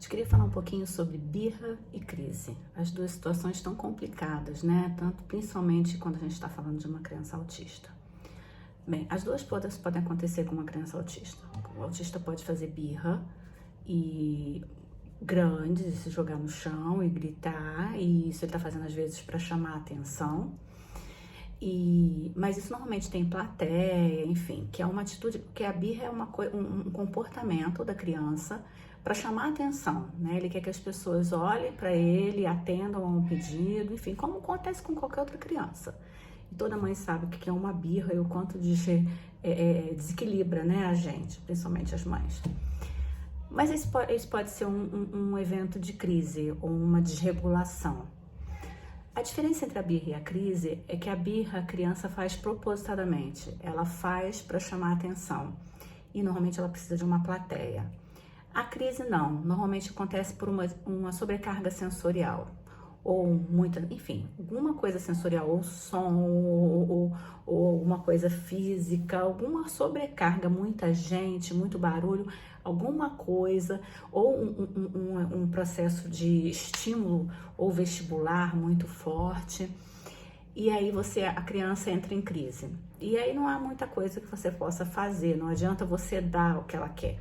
gente queria falar um pouquinho sobre birra e crise. As duas situações estão complicadas, né? Tanto principalmente quando a gente está falando de uma criança autista. Bem, as duas coisas podem acontecer com uma criança autista. O autista pode fazer birra e grande, se jogar no chão e gritar, e isso ele está fazendo às vezes para chamar a atenção. Mas isso normalmente tem plateia, enfim, que é uma atitude, que a birra é um comportamento da criança para chamar a atenção, né? Ele quer que as pessoas olhem para ele, atendam a um pedido, enfim, como acontece com qualquer outra criança. E toda mãe sabe o que é uma birra e o quanto desequilibra, né, a gente, principalmente as mães. Mas isso pode ser um evento de crise ou uma desregulação. A diferença entre a birra e a crise é que a birra a criança faz propositadamente, ela faz para chamar a atenção e normalmente ela precisa de uma plateia. A crise não, normalmente acontece por uma sobrecarga sensorial ou enfim, alguma coisa sensorial, ou som, ou alguma coisa física, alguma sobrecarga, muita gente, muito barulho, alguma coisa, ou um processo de estímulo ou vestibular muito forte, e aí a criança entra em crise. E aí não há muita coisa que você possa fazer, não adianta você dar o que ela quer,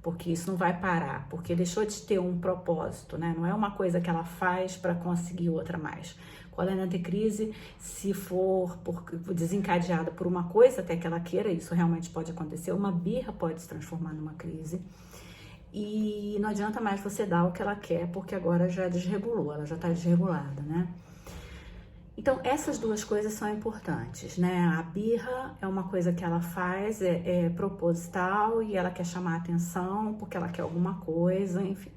porque isso não vai parar, porque deixou de ter um propósito, né? Não é uma coisa que ela faz para conseguir outra mais. Quando ela entra em crise, se for desencadeada por uma coisa até que ela queira, isso realmente pode acontecer, uma birra pode se transformar numa crise. E não adianta mais você dar o que ela quer, porque agora já desregulou, ela já está desregulada, né? Então, essas duas coisas são importantes, né? A birra é uma coisa que ela faz, é proposital e ela quer chamar a atenção porque ela quer alguma coisa, enfim.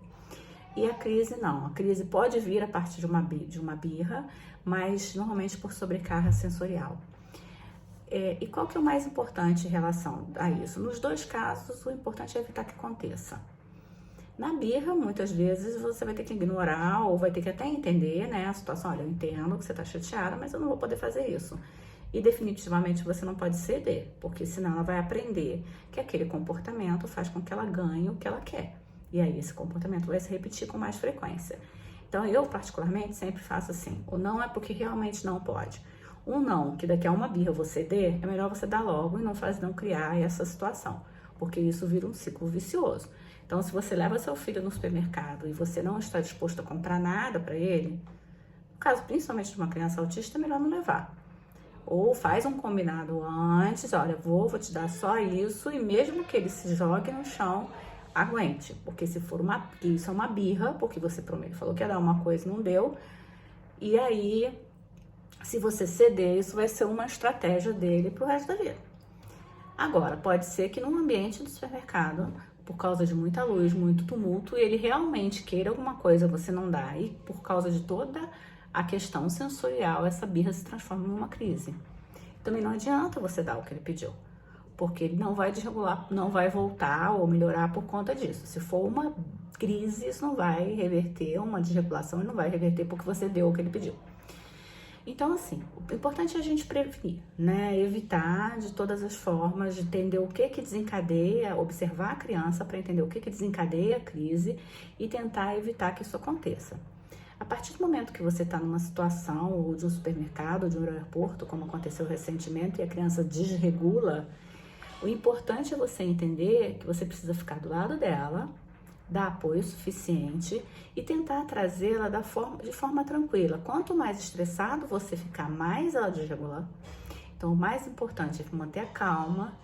E a crise não, a crise pode vir a partir de uma birra, mas normalmente por sobrecarga sensorial. E qual que é o mais importante em relação a isso? Nos dois casos, o importante é evitar que aconteça. Na birra, muitas vezes, você vai ter que ignorar ou vai ter que até entender, né, a situação. Olha, eu entendo que você tá chateada, mas eu não vou poder fazer isso. E definitivamente você não pode ceder, porque senão ela vai aprender que aquele comportamento faz com que ela ganhe o que ela quer. E aí esse comportamento vai se repetir com mais frequência. Então eu, particularmente, sempre faço assim. O não é porque realmente não pode. Um não, que daqui a uma birra você dê, é melhor você dar logo e não criar essa situação, porque isso vira um ciclo vicioso. Então, se você leva seu filho no supermercado e você não está disposto a comprar nada para ele, no caso principalmente de uma criança autista, é melhor não levar. Ou faz um combinado antes, olha, vou te dar só isso, e mesmo que ele se jogue no chão, aguente. Porque se for isso é uma birra, porque você falou que ia dar uma coisa e não deu, e aí, se você ceder, isso vai ser uma estratégia dele pro resto da vida. Agora, pode ser que num ambiente do supermercado, por causa de muita luz, muito tumulto, e ele realmente queira alguma coisa, você não dá, e por causa de toda a questão sensorial, essa birra se transforma numa crise. Também não adianta você dar o que ele pediu, porque ele não vai desregular, não vai voltar ou melhorar por conta disso. Se for uma crise, isso não vai reverter, uma desregulação, ele não vai reverter porque você deu o que ele pediu. Então, assim, o importante é a gente prevenir, né? Evitar de todas as formas, de entender o que desencadeia, observar a criança para entender o que desencadeia a crise e tentar evitar que isso aconteça. A partir do momento que você está numa situação ou de um supermercado, ou de um aeroporto, como aconteceu recentemente, e a criança desregula, o importante é você entender que você precisa ficar do lado dela, dar apoio suficiente e tentar trazê-la de forma tranquila. Quanto mais estressado você ficar, mais ela desregula. Então, o mais importante é manter a calma,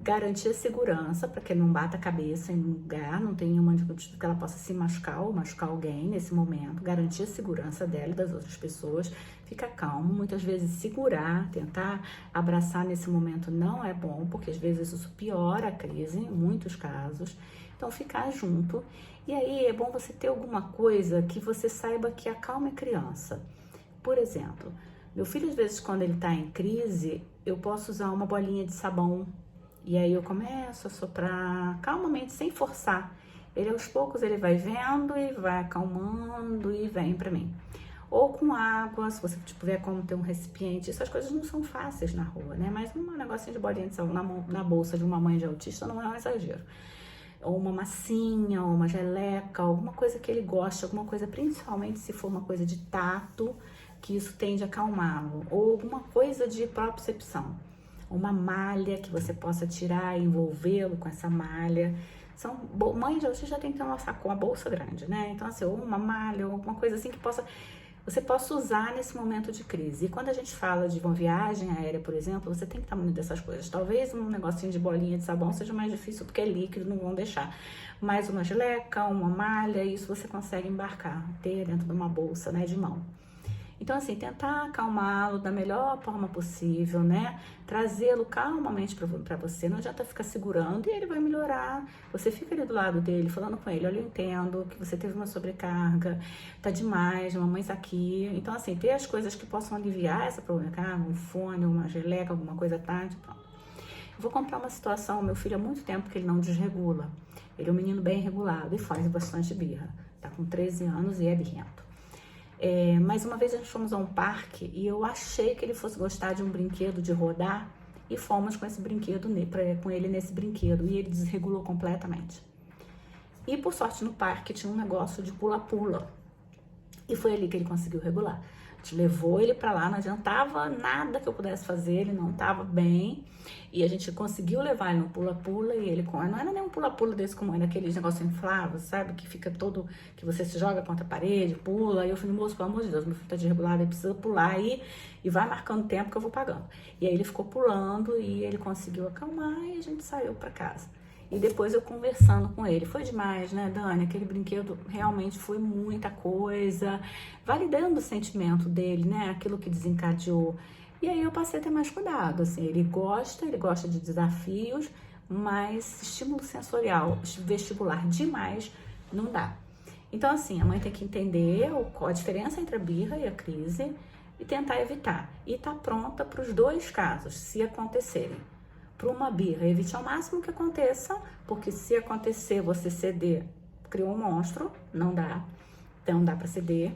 garantir a segurança para que não bata a cabeça em um lugar, não tenha nenhuma que ela possa se machucar ou machucar alguém nesse momento, garantir a segurança dela e das outras pessoas, ficar calmo, muitas vezes segurar, tentar abraçar nesse momento não é bom, porque às vezes isso piora a crise, em muitos casos. Então, ficar junto. E aí, é bom você ter alguma coisa que você saiba que acalme a criança. Por exemplo, meu filho, às vezes, quando ele tá em crise, eu posso usar uma bolinha de sabão. E aí, eu começo a soprar calmamente, sem forçar. Ele, aos poucos, ele vai vendo e vai acalmando e vem pra mim. Ou com água, se você tiver como ter um recipiente. Essas coisas não são fáceis na rua, né? Mas um negocinho de bolinha de sabão na bolsa de uma mãe de autista não é um exagero. ou uma massinha, ou uma geleca, alguma coisa que ele goste, alguma coisa, principalmente se for uma coisa de tato, que isso tende a acalmá-lo, ou alguma coisa de propriocepção, uma malha que você possa tirar e envolvê-lo com essa malha. Mãe de autismo já tem que ter uma bolsa grande, né? Então, assim, ou uma malha, ou alguma coisa assim que você possa usar nesse momento de crise. E quando a gente fala de uma viagem aérea, por exemplo, você tem que estar munido dessas coisas. Talvez um negocinho de bolinha de sabão seja mais difícil porque é líquido, não vão deixar. Mas uma geleca, uma malha, isso você consegue embarcar, ter dentro de uma bolsa, né, de mão. Então, assim, tentar acalmá-lo da melhor forma possível, né? Trazê-lo calmamente para você. Não adianta ficar segurando e ele vai melhorar. Você fica ali do lado dele, falando com ele: olha, eu entendo que você teve uma sobrecarga, tá demais, mamãe tá aqui. Então, assim, ter as coisas que possam aliviar essa sobrecarga, um fone, uma geleca, alguma coisa tarde, pronto. Eu vou contar uma situação: meu filho há muito tempo que ele não desregula. Ele é um menino bem regulado e faz bastante birra. Tá com 13 anos e é birrento. Mas uma vez a gente fomos a um parque e eu achei que ele fosse gostar de um brinquedo de rodar e fomos com esse brinquedo, com ele nesse brinquedo, e ele desregulou completamente. E por sorte no parque tinha um negócio de pula-pula e foi ali que ele conseguiu regular. A gente levou ele pra lá, não adiantava nada que eu pudesse fazer, ele não tava bem. E a gente conseguiu levar ele no pula-pula e ele não era nem um pula-pula desse como era aqueles negócios infláveis, sabe? Que fica todo, que você se joga contra a parede, pula. E eu falei: moço, pelo amor de Deus, meu filho tá desregulado, ele precisa pular aí e vai marcando tempo que eu vou pagando. E aí ele ficou pulando e ele conseguiu acalmar e a gente saiu pra casa. E depois eu conversando com ele: foi demais, né, Dani? Aquele brinquedo realmente foi muita coisa. Validando o sentimento dele, né? Aquilo que desencadeou. E aí eu passei a ter mais cuidado, assim. Ele gosta de desafios, mas estímulo sensorial, vestibular demais, não dá. Então, assim, a mãe tem que entender a diferença entre a birra e a crise e tentar evitar. E tá pronta para os dois casos, se acontecerem. Para uma birra, evite ao máximo que aconteça, porque se acontecer, você ceder, criou um monstro, não dá. Então, não dá para ceder.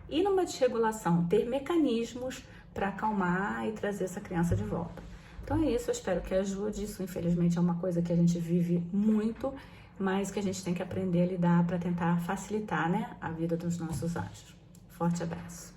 E numa desregulação, ter mecanismos para acalmar e trazer essa criança de volta. Então é isso, eu espero que ajude. Isso, infelizmente, é uma coisa que a gente vive muito, mas que a gente tem que aprender a lidar para tentar facilitar, né, a vida dos nossos anjos. Forte abraço.